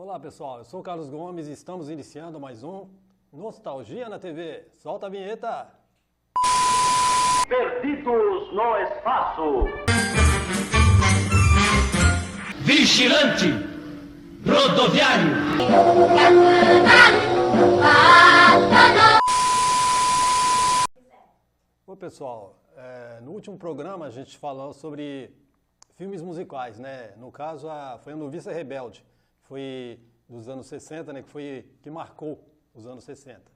Olá pessoal, eu sou o Carlos Gomes e estamos iniciando mais um Nostalgia na TV. Solta a vinheta! Perdidos no espaço. Vigilante rodoviário. Oi pessoal, no último programa a gente falou sobre filmes musicais, né? No caso foi a Noviça Rebelde, foi dos anos 60, né? Que marcou os anos 60.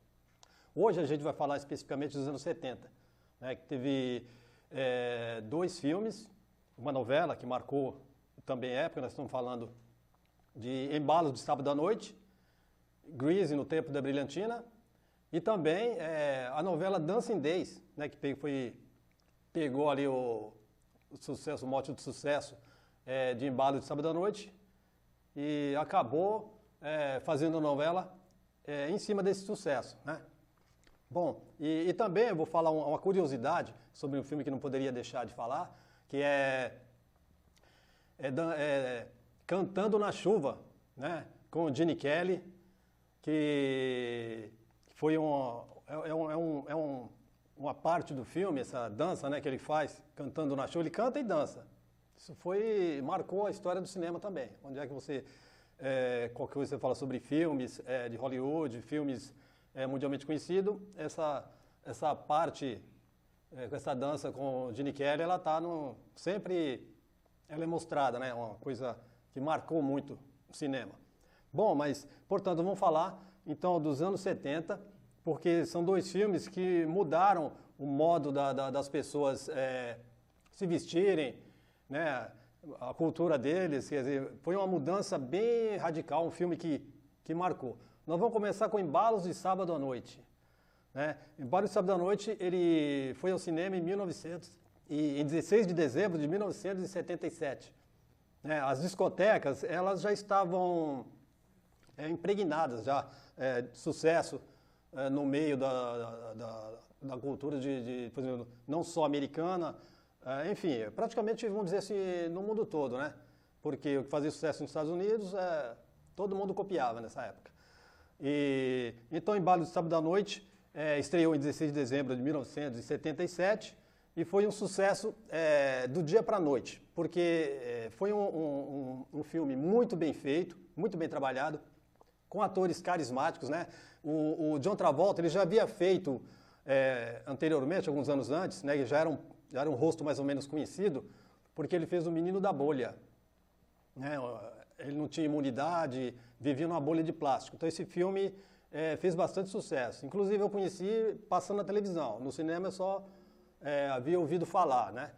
Hoje a gente vai falar especificamente dos anos 70, né? Que teve dois filmes, uma novela que marcou também época, nós estamos falando de Embalos de Sábado à Noite, Grease no Tempo da Brilhantina, e também a novela Dancing Days, né, que pegou ali o sucesso, o mote de sucesso de Embalos de Sábado à Noite e acabou fazendo a novela em cima desse sucesso, né? Bom, e também eu vou falar uma curiosidade sobre um filme que não poderia deixar de falar, que é Cantando na Chuva, né, com o Gene Kelly, que foi uma parte do filme, essa dança, né, que ele faz, cantando na chuva, ele canta e dança. Isso marcou a história do cinema também. Onde é que qualquer coisa você fala sobre filmes de Hollywood, filmes mundialmente conhecidos, essa parte, com essa dança com o Gene Kelly, ela está sempre ela é mostrada, né, uma coisa que marcou muito o cinema. Bom, mas, portanto, vamos falar, então, dos anos 70, porque são dois filmes que mudaram o modo das pessoas se vestirem, né, a cultura deles, quer dizer, foi uma mudança bem radical, um filme que marcou. Nós vamos começar com Embalos de Sábado à Noite, né? Embalos de Sábado à Noite, ele foi ao cinema em 16 de dezembro de 1977. As discotecas, elas já estavam impregnadas já de sucesso no meio da cultura por exemplo, não só americana, enfim, praticamente, vamos dizer assim, no mundo todo, né? Porque o que fazia sucesso nos Estados Unidos, todo mundo copiava nessa época. Então, Embalos de Sábado à Noite estreou em 16 de dezembro de 1977 e foi um sucesso do dia para a noite, porque foi um filme muito bem feito, muito bem trabalhado, com atores carismáticos, né? O John Travolta, ele já havia feito anteriormente, alguns anos antes, né? Ele já era um rosto mais ou menos conhecido, porque ele fez o Menino da Bolha, né? Ele não tinha imunidade, vivia numa bolha de plástico. Então esse filme fez bastante sucesso. Inclusive eu conheci passando na televisão. No cinema eu só havia ouvido falar, né?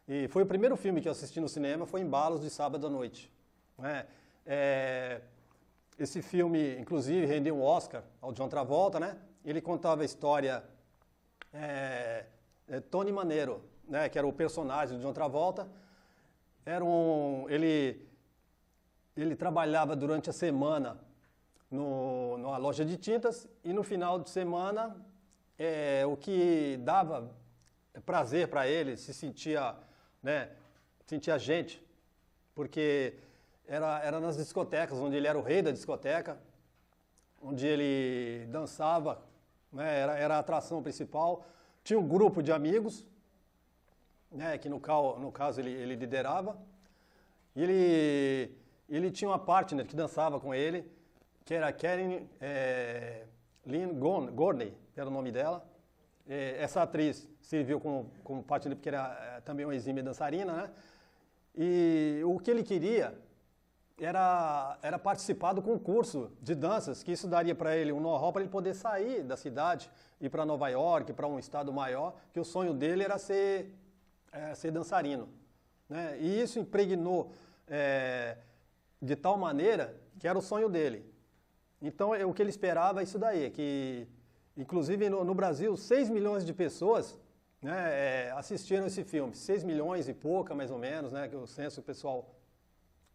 E foi o primeiro filme que eu assisti no cinema, foi Embalos de Sábado à Noite, né? Esse filme, inclusive, rendeu um Oscar ao John Travolta, né? Ele contava a história Tony Manero, né? Que era o personagem do John Travolta. Ele trabalhava durante a semana numa loja de tintas e no final de semana o que dava prazer para ele, se sentia, né? Sentia gente, porque era nas discotecas, onde ele era o rei da discoteca, onde ele dançava, né, era a atração principal. Tinha um grupo de amigos, né, que no caso ele liderava, e ele tinha uma partner que dançava com ele, que era Karen Lynn Gorney, era o nome dela. Essa atriz serviu como partner porque era também uma exímia dançarina, né? E o que ele queria era participar do concurso de danças, que isso daria para ele um know-how para ele poder sair da cidade, ir para Nova York, para um estado maior, que o sonho dele era ser dançarino, né? E isso impregnou de tal maneira que era o sonho dele. Então o que ele esperava é isso daí, que inclusive no Brasil 6 milhões de pessoas, né, assistiram esse filme, 6 milhões e pouca mais ou menos, né, que o censo pessoal,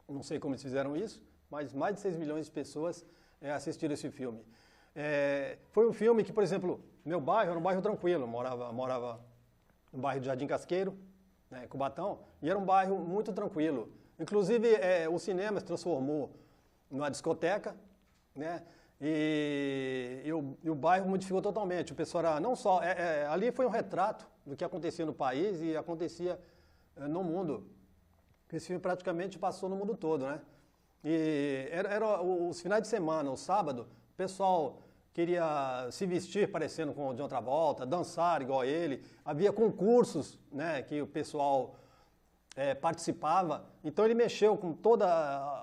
não sei como eles fizeram isso, mas mais de 6 milhões de pessoas assistiram esse filme. Foi um filme que, por exemplo, meu bairro era um bairro tranquilo, morava no bairro de Jardim Casqueiro, né, Cubatão, e era um bairro muito tranquilo. Inclusive, o cinema se transformou numa discoteca, né? E o bairro modificou totalmente. O pessoal era, não só, ali foi um retrato do que acontecia no país e acontecia no mundo. Esse filme praticamente passou no mundo todo, né? E era os finais de semana, o sábado, o pessoal queria se vestir parecendo com o John Travolta, dançar igual a ele. Havia concursos, né, que o pessoal participava. Então ele mexeu com todas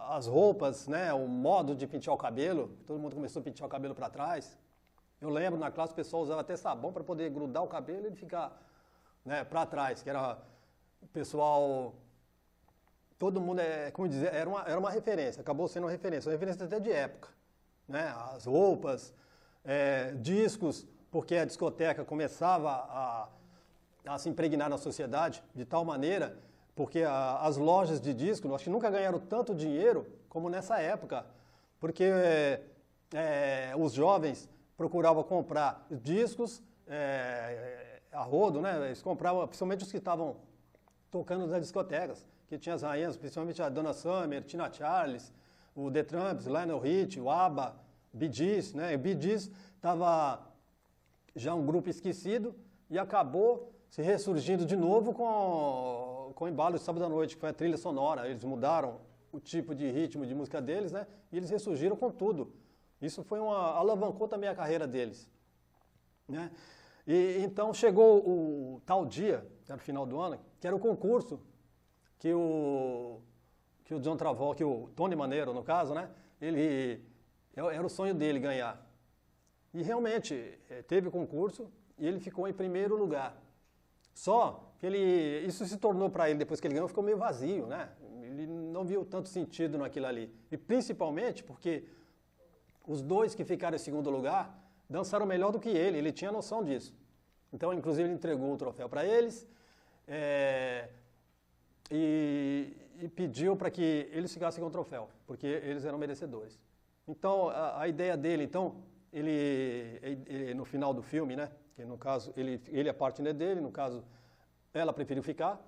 as roupas, né, o modo de pentear o cabelo. Todo mundo começou a pentear o cabelo para trás. Eu lembro, na classe o pessoal usava até sabão para poder grudar o cabelo e ele ficar, né, para trás, que era o pessoal... Todo mundo, como dizer, era uma referência, acabou sendo uma referência até de época, né? As roupas, discos, porque a discoteca começava a se impregnar na sociedade de tal maneira, porque as lojas de disco, acho que nunca ganharam tanto dinheiro como nessa época, porque os jovens procuravam comprar discos a rodo, né? Eles compravam, principalmente os que estavam tocando nas discotecas, que tinha as rainhas, principalmente a Donna Summer, Tina Charles, o The Tramps, Lionel Richie, o ABBA, Bee Gees, né? O Bee Gees estava já um grupo esquecido e acabou se ressurgindo de novo com o embalo de Sábado à Noite, que foi a trilha sonora. Eles mudaram o tipo de ritmo de música deles, né? E eles ressurgiram com tudo. Isso foi alavancou também a carreira deles, né? E então chegou o tal dia, que era o final do ano, que era o concurso que o John Travolta, que o Tony Manero, no caso, né? Era o sonho dele ganhar. E realmente teve o concurso e ele ficou em primeiro lugar. Só que isso se tornou para ele, depois que ele ganhou, ficou meio vazio, né? Ele não viu tanto sentido naquilo ali. E principalmente porque os dois que ficaram em segundo lugar dançaram melhor do que ele tinha noção disso. Então, inclusive, ele entregou o troféu para eles e pediu para que eles ficassem com o troféu, porque eles eram merecedores. Então, a ideia dele, então, ele no final do filme, né, que no caso, ele a partner dele, no caso, ela preferiu ficar,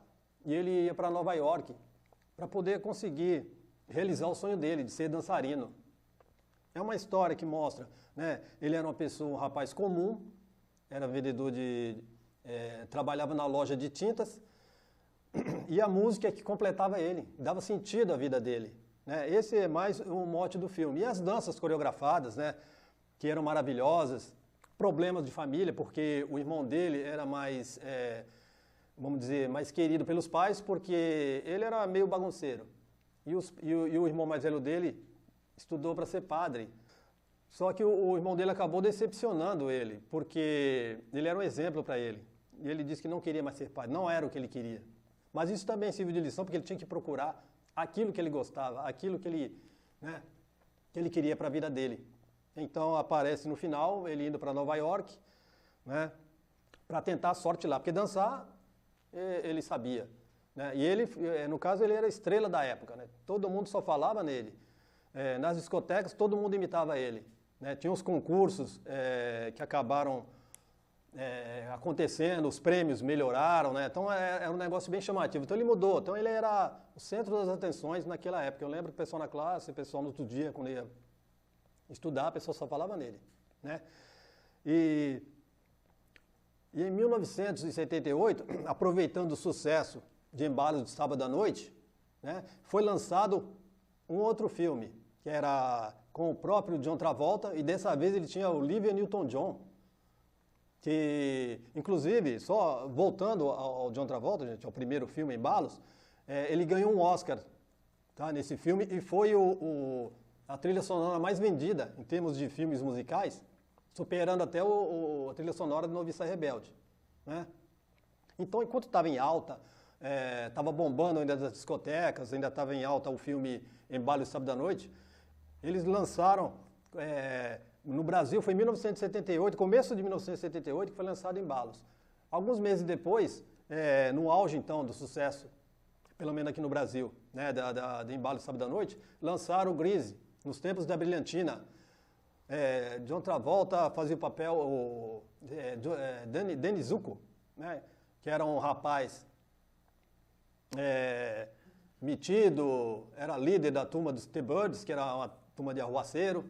e ele ia para Nova York para poder conseguir realizar o sonho dele, de ser dançarino. É uma história que mostra, né, ele era um rapaz comum, era vendedor trabalhava na loja de tintas, e a música é que completava ele, dava sentido à vida dele, né? Esse é mais um mote do filme. E as danças coreografadas, né, que eram maravilhosas, problemas de família, porque o irmão dele era mais, vamos dizer, mais querido pelos pais, porque ele era meio bagunceiro. E o irmão mais velho dele estudou para ser padre. Só que o irmão dele acabou decepcionando ele, porque ele era um exemplo para ele. E ele disse que não queria mais ser padre, não era o que ele queria. Mas isso também serviu de lição, porque ele tinha que procurar aquilo que ele gostava, aquilo que ele queria para a vida dele. Então aparece no final, ele indo para Nova York, né, para tentar a sorte lá, porque dançar ele sabia, né? E ele, no caso, ele era a estrela da época, né? Todo mundo só falava nele. Nas discotecas, todo mundo imitava ele, né? Tinha os concursos que acabaram acontecendo, os prêmios melhoraram, né? Então era um negócio bem chamativo. Então ele mudou, então ele era o centro das atenções naquela época. Eu lembro que o pessoal na classe, o pessoal no outro dia, quando ia estudar, a pessoa só falava nele, né? E em 1978, aproveitando o sucesso de Embalos de Sábado à Noite, né, foi lançado um outro filme, que era com o próprio John Travolta, e dessa vez ele tinha o Olivia Newton-John, que, inclusive, só voltando ao John Travolta, gente, ao primeiro filme, Embalos, ele ganhou um Oscar, tá, nesse filme, e foi a trilha sonora mais vendida em termos de filmes musicais, superando até a trilha sonora do Noviça Rebelde, né? Então, enquanto estava em alta, estava bombando ainda das discotecas, ainda estava em alta o filme Embalos de Sábado à Noite, eles lançaram, no Brasil foi em 1978, começo de 1978, que foi lançado Embalos. Alguns meses depois, no auge então do sucesso, pelo menos aqui no Brasil, né, de Embalos de Sábado à Noite, lançaram o Grease, nos tempos da Brilhantina. John Travolta fazia o papel, Danny Zuko, né, que era um rapaz metido, era líder da turma dos T-Birds, que era uma turma de arruaceiro,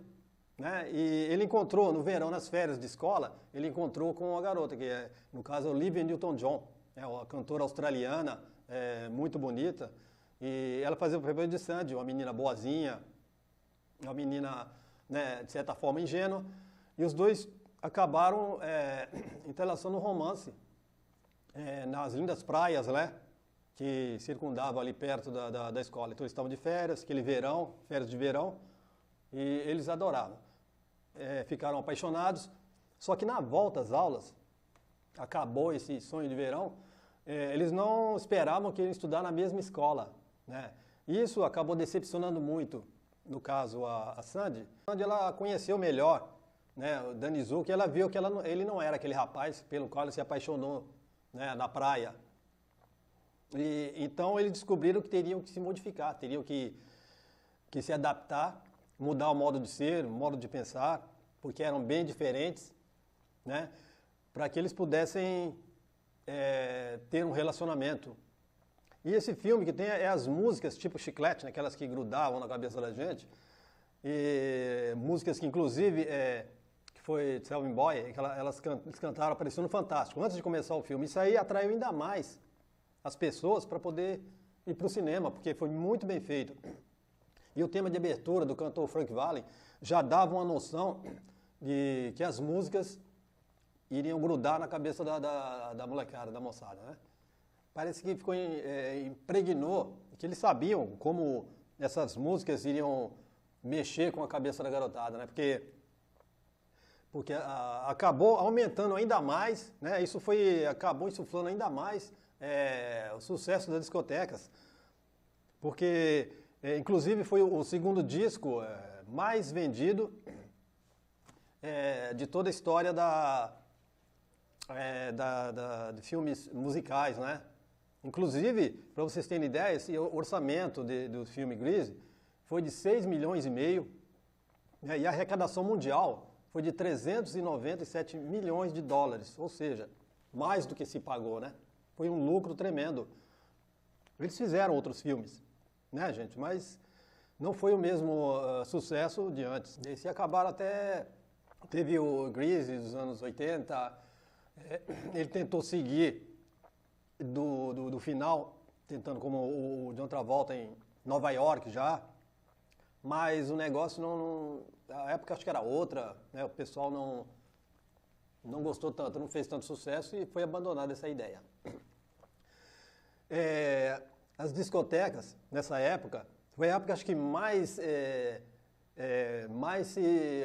né? E ele encontrou, no verão, nas férias de escola, ele encontrou com uma garota, que é, no caso, Olivia Newton-John, uma cantora australiana, muito bonita, e ela fazia o papel de Sandy, uma menina boazinha, uma menina, né, de certa forma, ingênua, e os dois acabaram entrelaçando um romance nas lindas praias, né, que circundavam ali perto da escola. Então eles estavam de férias, aquele verão, férias de verão, e eles adoravam. Ficaram apaixonados, só que na volta às aulas, acabou esse sonho de verão, eles não esperavam que iam estudar na mesma escola, né? Isso acabou decepcionando muito, no caso, a Sandy. A Sandy, ela conheceu melhor, né, o Danizuki, ela viu que ele não era aquele rapaz pelo qual ela se apaixonou, né, na praia. E então eles descobriram que teriam que se modificar, teriam que se adaptar, mudar o modo de ser, o modo de pensar, porque eram bem diferentes, né, para que eles pudessem ter um relacionamento. E esse filme que tem as músicas tipo chiclete, né, aquelas que grudavam na cabeça da gente, e músicas que inclusive, que foi Selma Boy, que eles cantaram, apareceu no Fantástico, antes de começar o filme. Isso aí atraiu ainda mais as pessoas para poder ir para o cinema, porque foi muito bem feito. E o tema de abertura do cantor Frank Valli já dava uma noção de que as músicas iriam grudar na cabeça da molecada, da moçada, né? Parece que ficou, impregnou, que eles sabiam como essas músicas iriam mexer com a cabeça da garotada, né? Porque acabou aumentando ainda mais, né? Isso acabou insuflando ainda mais o sucesso das discotecas, porque inclusive foi o segundo disco mais vendido de toda a história de filmes musicais, né? Inclusive, para vocês terem ideia, esse orçamento do filme Grease foi de 6 milhões e meio, né? E a arrecadação mundial foi de 397 milhões de dólares, ou seja, mais do que se pagou, né? Foi um lucro tremendo. Eles fizeram outros filmes, né, gente? Mas não foi o mesmo sucesso de antes. Eles acabaram até... Teve o Grease dos anos 80, ele tentou seguir do final, tentando como o John Travolta em Nova York já, mas o negócio não... A época acho que era outra, né? O pessoal não gostou tanto, não fez tanto sucesso e foi abandonada essa ideia. As discotecas, nessa época, foi a época acho que mais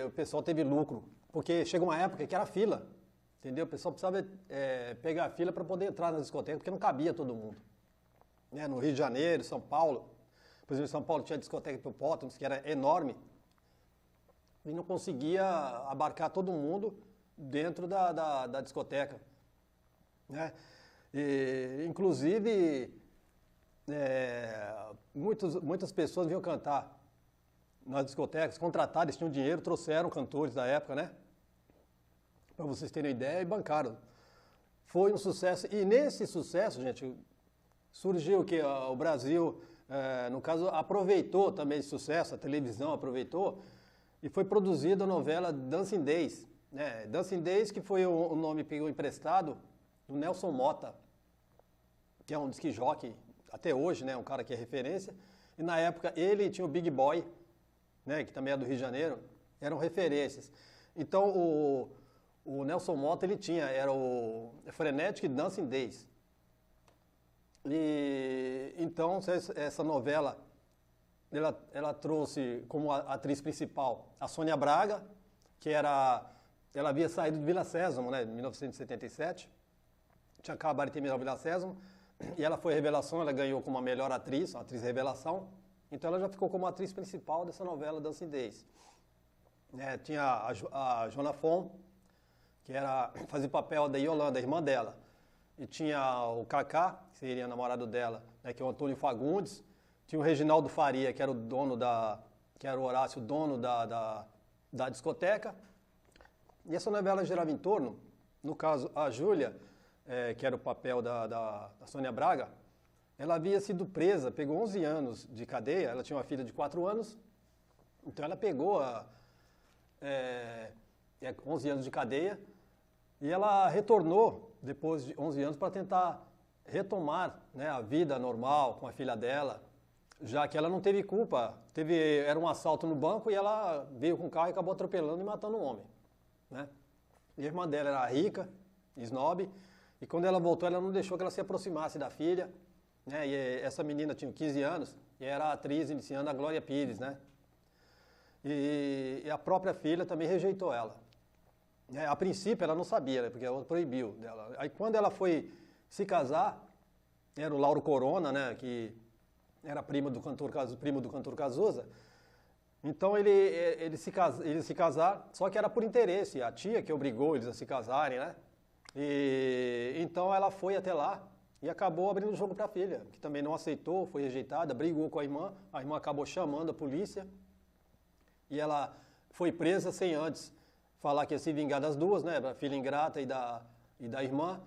o pessoal teve lucro, porque chegou uma época que era fila, entendeu? O pessoal precisava pegar a fila para poder entrar nas discotecas, porque não cabia todo mundo. Né? No Rio de Janeiro, São Paulo, por exemplo, em São Paulo tinha a discoteca Hipopótamos, que era enorme, e não conseguia abarcar todo mundo dentro da discoteca. Né? E, inclusive, muitas pessoas vinham cantar nas discotecas, contrataram, eles tinham dinheiro, trouxeram cantores da época, né? Para vocês terem ideia, e bancaram. Foi um sucesso, e nesse sucesso, gente, surgiu que o Brasil, no caso, aproveitou também esse sucesso, a televisão aproveitou, e foi produzida a novela Dancing Days, né? Dancing Days, que foi o nome que pegou emprestado do Nelson Motta, que é um disc jockey, até hoje, né, um cara que é referência, e na época ele tinha o Big Boy, né, que também é do Rio de Janeiro, eram referências. Então o Nelson Motta, ele era o Frenetic Dancing Days. E então essa novela, ela trouxe como atriz principal a Sônia Braga, que ela havia saído de Vila Sésamo, né, em 1977, tinha acabado de terminar o Vila Sésamo, e ela foi revelação, ela ganhou como a melhor atriz, uma atriz revelação, então ela já ficou como atriz principal dessa novela Dancing Days. Tinha a Joana Fon, que fazia o papel da Yolanda, a irmã dela, e tinha o Kaká, que seria namorado dela, né, que é o Antônio Fagundes, tinha o Reginaldo Faria, que era o dono que era o Horácio, dono da discoteca, e essa novela girava em torno, no caso, a Júlia, que era o papel da Sônia Braga, ela havia sido presa, pegou 11 anos de cadeia, ela tinha uma filha de 4 anos, Então ela pegou 11 anos de cadeia e ela retornou depois de 11 anos para tentar retomar, né, a vida normal com a filha dela, já que ela não teve culpa. Era um assalto no banco e ela veio com o carro e acabou atropelando e matando um homem, né? E a irmã dela era rica, snob, e quando ela voltou ela não deixou que ela se aproximasse da filha, né? E essa menina tinha 15 anos e era a atriz iniciando a Glória Pires, né? E a própria filha também rejeitou ela. A princípio ela não sabia, né, porque ela proibiu dela. Aí quando ela foi se casar, era o Lauro Corona, né, que era primo do cantor Cazuza. Então eles se casaram, só que era por interesse, a tia que obrigou eles a se casarem, né? E então ela foi até lá e acabou abrindo o jogo para a filha, que também não aceitou, foi rejeitada, brigou com a irmã acabou chamando a polícia e ela foi presa sem antes falar que ia se vingar das duas, né? A filha ingrata e da irmã.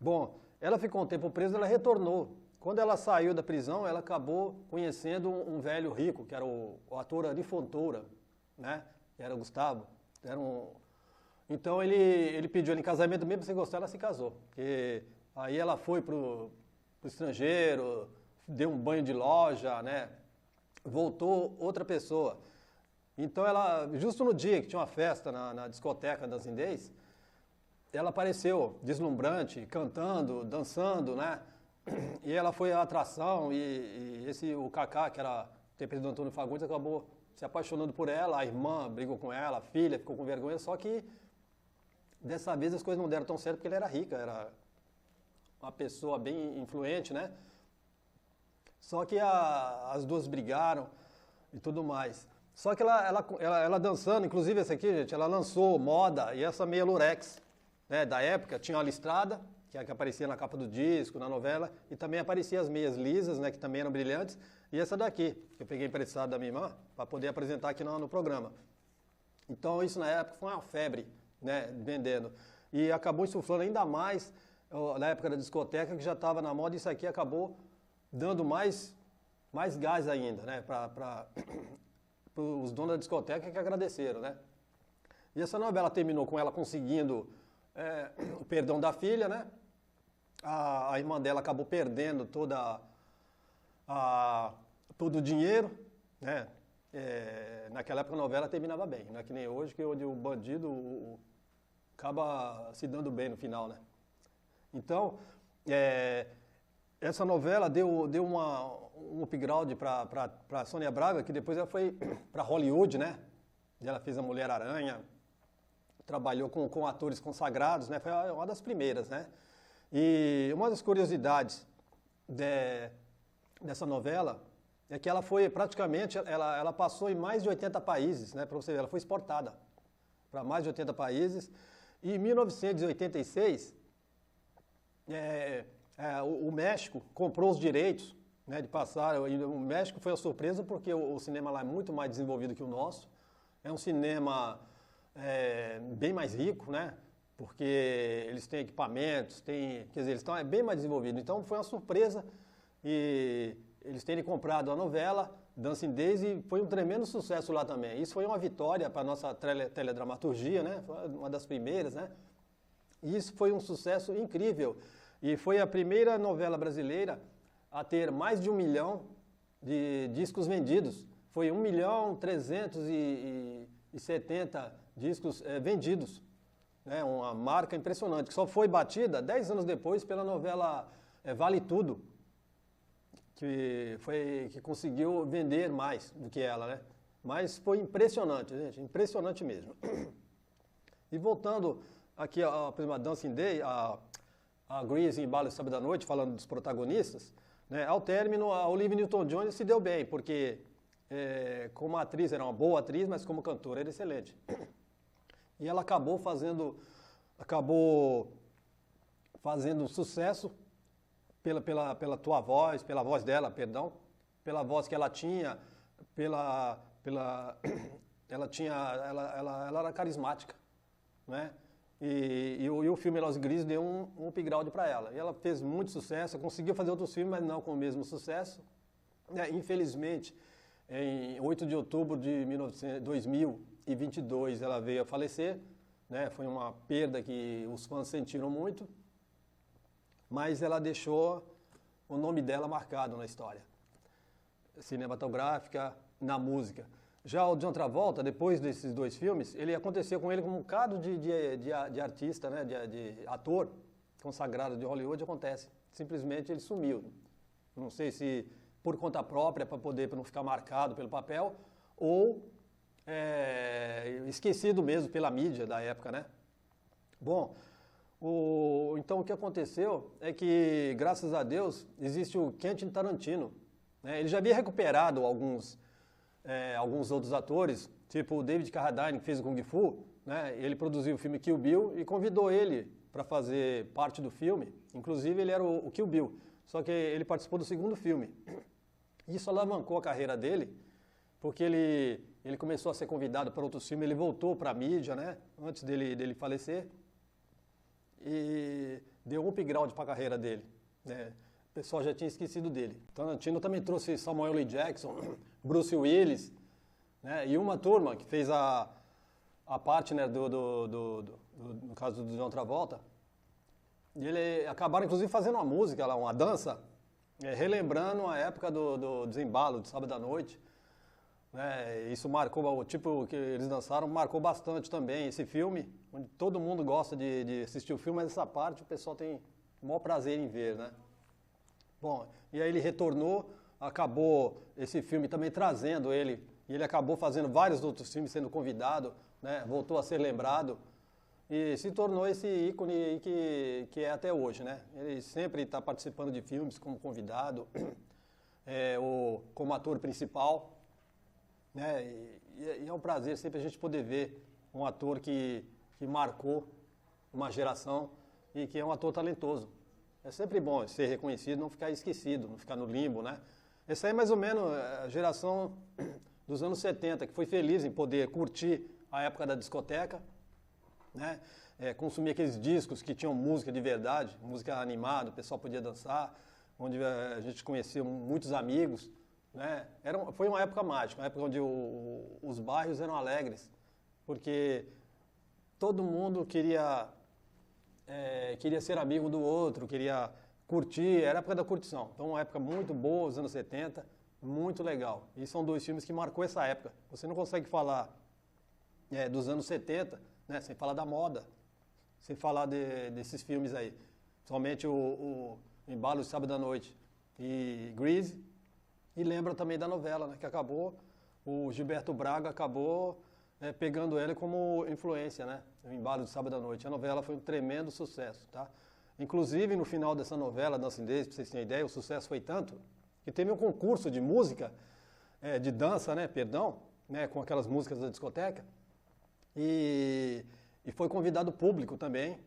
Bom, ela ficou um tempo presa, ela retornou. Quando ela saiu da prisão, ela acabou conhecendo um velho rico, que era o ator Ari Fontoura, né? Era o Gustavo. Então ele pediu ela em casamento, mesmo sem gostar, ela se casou. E aí ela foi pro estrangeiro, deu um banho de loja, né? Voltou outra pessoa. Então ela, justo no dia que tinha uma festa na discoteca das Indês, ela apareceu deslumbrante, cantando, dançando, né? E ela foi a atração e o Kaká, que era interpretado do Antônio Fagundes, acabou se apaixonando por ela, a irmã brigou com ela, a filha ficou com vergonha, só que dessa vez as coisas não deram tão certo porque ela era rica, era uma pessoa bem influente, né? Só que as duas brigaram e tudo mais. Só que ela dançando, inclusive essa aqui, gente, ela lançou moda e essa meia lurex, né, da época, tinha uma listrada, que é a que aparecia na capa do disco, na novela, e também aparecia as meias lisas, né, que também eram brilhantes, e essa daqui, que eu peguei emprestado da minha irmã, para poder apresentar aqui no programa. Então isso na época foi uma febre, né, vendendo. E acabou insuflando ainda mais, na época da discoteca, que já estava na moda, isso aqui acabou dando mais gás ainda, né, para os donos da discoteca que agradeceram, né. E essa novela terminou com ela conseguindo o perdão da filha, né? A irmã dela acabou perdendo todo o dinheiro, né? Naquela época a novela terminava bem, não é que nem hoje, que onde o bandido acaba se dando bem no final, né? Então, essa novela deu um upgrade para Sônia Braga, que depois ela foi para Hollywood, né? E ela fez a Mulher-Aranha, trabalhou com atores consagrados, né? Foi uma das primeiras, né? E uma das curiosidades dessa novela é que ela foi praticamente, ela passou em mais de 80 países, né? Para você ver, ela foi exportada para mais de 80 países. E em 1986, o México comprou os direitos, né, de passar. O México foi uma surpresa porque o cinema lá é muito mais desenvolvido que o nosso. É um cinema bem mais rico, né? Porque eles têm equipamentos, quer dizer, eles estão bem mais desenvolvidos. Então foi uma surpresa e eles terem comprado a novela Dancing Days e foi um tremendo sucesso lá também. Isso foi uma vitória para a nossa teledramaturgia, né? Foi uma das primeiras, né? E isso foi um sucesso incrível. E foi a primeira novela brasileira a ter mais de 1 milhão de discos vendidos. Foi 1.370.000 discos vendidos. Né? Uma marca impressionante, que só foi batida 10 anos depois pela novela Vale Tudo, que conseguiu vender mais do que ela, né? Mas foi impressionante, gente, impressionante mesmo. E voltando aqui a Dancing Day, a Grease em Bala Sábado à Noite, falando dos protagonistas, né? Ao término, a Olivia Newton-John se deu bem, porque como atriz, era uma boa atriz, mas como cantora era excelente. E ela acabou fazendo sucesso pela tua voz, pela voz dela, perdão, pela voz que ela tinha, ela era carismática, né? E o filme Los Gris deu um upgrade para ela. E ela fez muito sucesso, conseguiu fazer outros filmes, mas não com o mesmo sucesso. Infelizmente, Em 8 de outubro de 2022 ela veio a falecer, né? Foi uma perda que os fãs sentiram muito, mas ela deixou o nome dela marcado na história cinematográfica, na música. Já o John Travolta, depois desses dois filmes, ele aconteceu com ele como um bocado de artista, né? de ator consagrado de Hollywood, acontece. Simplesmente ele sumiu. Não sei se por conta própria, para não ficar marcado pelo papel, ou esquecido mesmo pela mídia da época, né? Bom, então o que aconteceu é que, graças a Deus, existe o Quentin Tarantino, né? Ele já havia recuperado alguns outros atores, tipo o David Carradine, que fez o Kung Fu, né? Ele produziu o filme Kill Bill e convidou ele para fazer parte do filme. Inclusive, ele era o Kill Bill, só que ele participou do segundo filme. Isso alavancou a carreira dele, porque ele começou a ser convidado para outros filmes, ele voltou para a mídia, né, antes dele falecer, e deu um upgrade para a carreira dele, né. O pessoal já tinha esquecido dele. Tarantino também trouxe Samuel L. Jackson, Bruce Willis, né, e uma turma que fez a parte, né, no caso do John Travolta, e ele acabaram inclusive fazendo uma música lá, uma dança, relembrando a época do desembalo, de sábado à noite, né? Isso marcou, o tipo que eles dançaram marcou bastante também esse filme, onde todo mundo gosta de assistir o filme, mas essa parte o pessoal tem o maior prazer em ver, né? Bom, e aí ele retornou, acabou esse filme também trazendo ele, e ele acabou fazendo vários outros filmes, sendo convidado, né? Voltou a ser lembrado, e se tornou esse ícone que é até hoje, né? Ele sempre está participando de filmes como convidado, como ator principal, né? E é um prazer sempre a gente poder ver um ator que marcou uma geração e que é um ator talentoso. É sempre bom ser reconhecido, não ficar esquecido, não ficar no limbo, né? Essa aí é mais ou menos a geração dos anos 70, que foi feliz em poder curtir a época da discoteca, né? Consumir aqueles discos que tinham música de verdade, música animada, o pessoal podia dançar, onde a gente conheceu muitos amigos, né? Foi uma época mágica, uma época onde os bairros eram alegres, porque todo mundo queria ser amigo do outro, queria curtir, era a época da curtição. Então, uma época muito boa, os anos 70, muito legal. E são dois filmes que marcou essa época. Você não consegue falar dos anos 70, né, sem falar da moda, sem falar desses filmes aí. Somente o Embalo de Sábado à Noite e Grease, e lembra também da novela, né, que acabou, o Gilberto Braga acabou pegando ele como influência, né, o Embalo de Sábado à Noite. A novela foi um tremendo sucesso, tá? Inclusive, no final dessa novela, Dança Indês, para vocês terem ideia, o sucesso foi tanto que teve um concurso de música, de dança, né, né, com aquelas músicas da discoteca, e foi convidado o público também,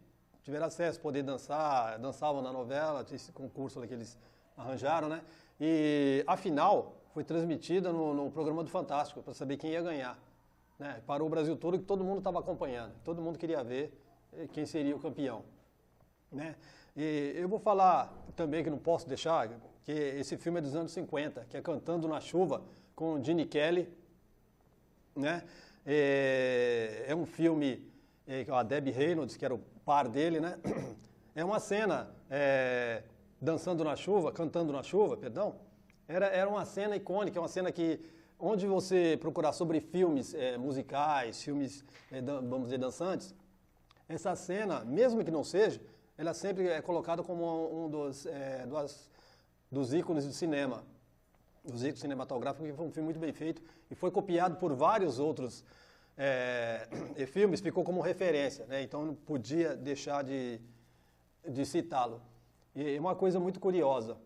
tiveram acesso a poder dançar, dançavam na novela, esse concurso que eles arranjaram, né? E a final foi transmitida no programa do Fantástico, para saber quem ia ganhar, né? Parou o Brasil todo, que todo mundo estava acompanhando, todo mundo queria ver quem seria o campeão, né? E eu vou falar também, que não posso deixar, que esse filme é dos anos 50, que é Cantando na Chuva, com Gene Kelly, né? É um filme com a Debbie Reynolds, que era o par dele, né? É uma cena dançando na chuva, cantando na chuva, perdão. Era uma cena icônica, é uma cena que, onde você procurar sobre filmes musicais, filmes, vamos dizer, dançantes, essa cena, mesmo que não seja, ela sempre é colocada como um dos ícones do cinema. Os ícones cinematográficos, que foi um filme muito bem feito e foi copiado por vários outros filmes, ficou como referência, né? Então não podia deixar de citá-lo. E uma coisa muito curiosa,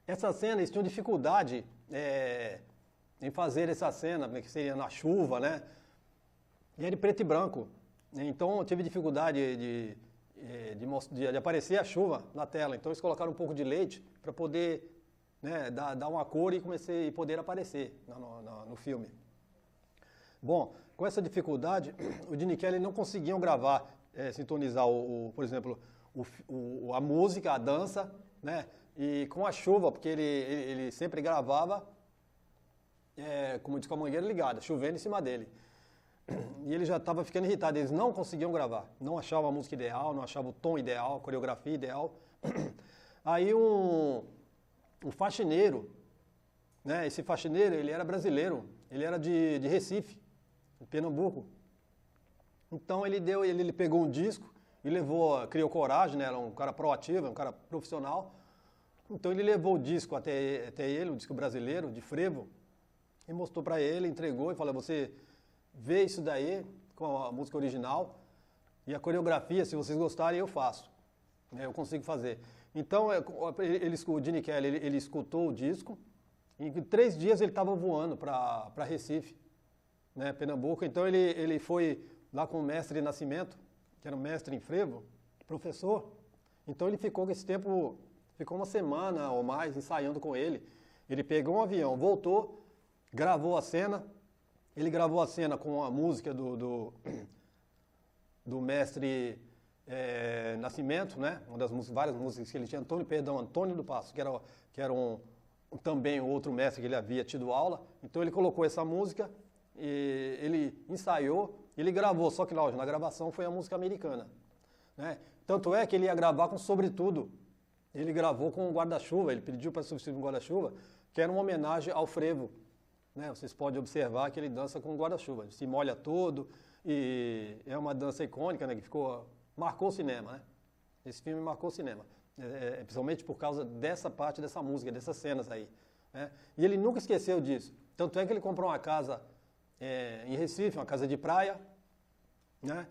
essa cena, eles tinham dificuldade em fazer essa cena, que seria na chuva, né? E era de preto e branco, então tive dificuldade de aparecer a chuva na tela, então eles colocaram um pouco de leite para poder, né, dar uma cor e poder aparecer no filme. Bom, com essa dificuldade, o Gene Kelly não conseguiam gravar, sintonizar, por exemplo, a música, a dança, né? E com a chuva, porque ele sempre gravava como diz, com a mangueira ligada, chovendo em cima dele. E ele já estava ficando irritado, eles não conseguiam gravar, não achavam a música ideal, não achavam o tom ideal, a coreografia ideal. Aí um faxineiro, né, esse faxineiro, ele era brasileiro, ele era de Recife, de Pernambuco. Então ele pegou um disco e levou, criou coragem, né, era um cara proativo, um cara profissional. Então ele levou o disco até ele, o disco brasileiro, de frevo, e mostrou para ele, entregou e falou: você vê isso daí com a música original e a coreografia, se vocês gostarem, eu faço. Eu consigo fazer. Então o Gene Kelly, ele escutou o disco e em 3 dias ele estava voando para Recife, né, Pernambuco. Então ele foi lá com o mestre Nascimento, que era um mestre em frevo, professor. Então ele ficou com esse tempo, ficou uma semana ou mais ensaiando com ele. Ele pegou um avião, voltou, gravou a cena. Ele gravou a cena com a música do mestre Nascimento, né? Uma das várias músicas que ele tinha, Antônio do Passo, que era também outro mestre que ele havia tido aula. Então ele colocou essa música, e ele ensaiou, ele gravou, só que na gravação foi a música americana, né? Tanto é que ele ia gravar com Sobretudo. Ele gravou com o Guarda-Chuva, ele pediu para substituir o Guarda-Chuva, que era uma homenagem ao frevo. Né, vocês podem observar que ele dança com guarda-chuva, se molha todo, e é uma dança icônica, né, que marcou o cinema, né? Esse filme marcou o cinema, principalmente por causa dessa parte dessa música, dessas cenas aí, né? E ele nunca esqueceu disso, tanto é que ele comprou uma casa em Recife, uma casa de praia, né?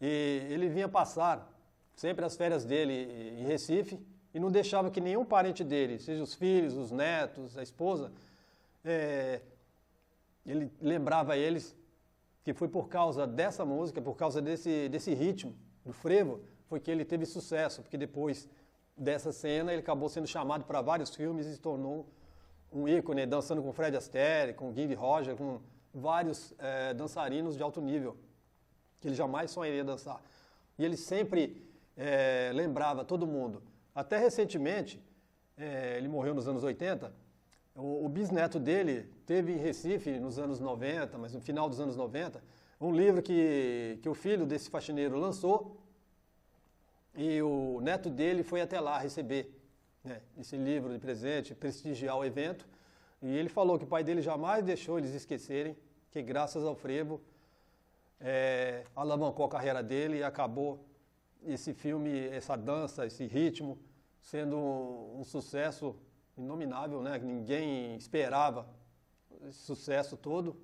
E ele vinha passar sempre as férias dele em Recife e não deixava que nenhum parente dele, seja os filhos, os netos, a esposa, ele lembrava a eles que foi por causa dessa música, por causa desse ritmo do frevo, foi que ele teve sucesso, porque depois dessa cena ele acabou sendo chamado para vários filmes e se tornou um ícone, dançando com Fred Astaire, com Ginger Rogers, com vários dançarinos de alto nível, que ele jamais sonharia dançar. E ele sempre lembrava todo mundo. Até recentemente, ele morreu nos anos 80, o bisneto dele teve em Recife nos anos 90, mas no final dos anos 90, um livro que o filho desse faxineiro lançou e o neto dele foi até lá receber, né, esse livro de presente, prestigiar o evento. E ele falou que o pai dele jamais deixou eles esquecerem que graças ao frevo alavancou a carreira dele e acabou esse filme, essa dança, esse ritmo, sendo um sucesso inominável, né? Ninguém esperava esse sucesso todo,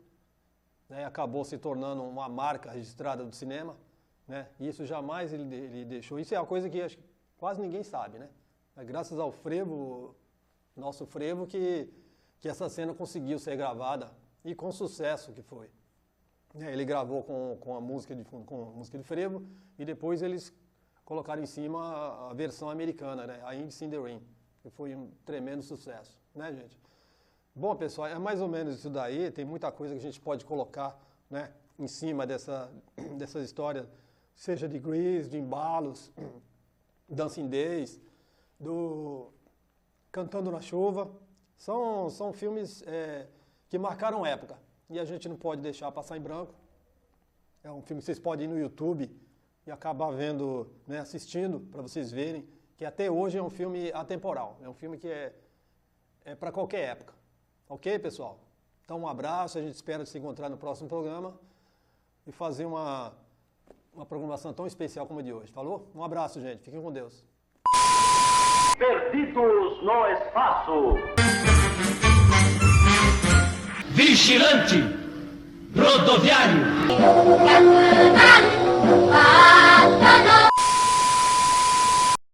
né? Acabou se tornando uma marca registrada do cinema, né? E isso jamais ele deixou. Isso é uma coisa que acho que quase ninguém sabe, né? É graças ao frevo, nosso frevo, que essa cena conseguiu ser gravada e com sucesso que foi. Ele gravou com a música de frevo e depois eles colocaram em cima a versão americana, né? A Indies in the Rain, que foi um tremendo sucesso, né, gente? Bom, pessoal, é mais ou menos isso daí. Tem muita coisa que a gente pode colocar, né, em cima dessas histórias, seja de Grease, de Embalos, Dancing Days, do Cantando na Chuva. São filmes que marcaram época e a gente não pode deixar passar em branco. É um filme que vocês podem ir no YouTube e acabar vendo, né, assistindo, para vocês verem que até hoje é um filme atemporal. É um filme que é para qualquer época. Ok, pessoal? Então, um abraço. A gente espera se encontrar no próximo programa e fazer uma programação tão especial como a de hoje. Falou? Um abraço, gente. Fiquem com Deus. Perdidos no espaço. Vigilante rodoviário.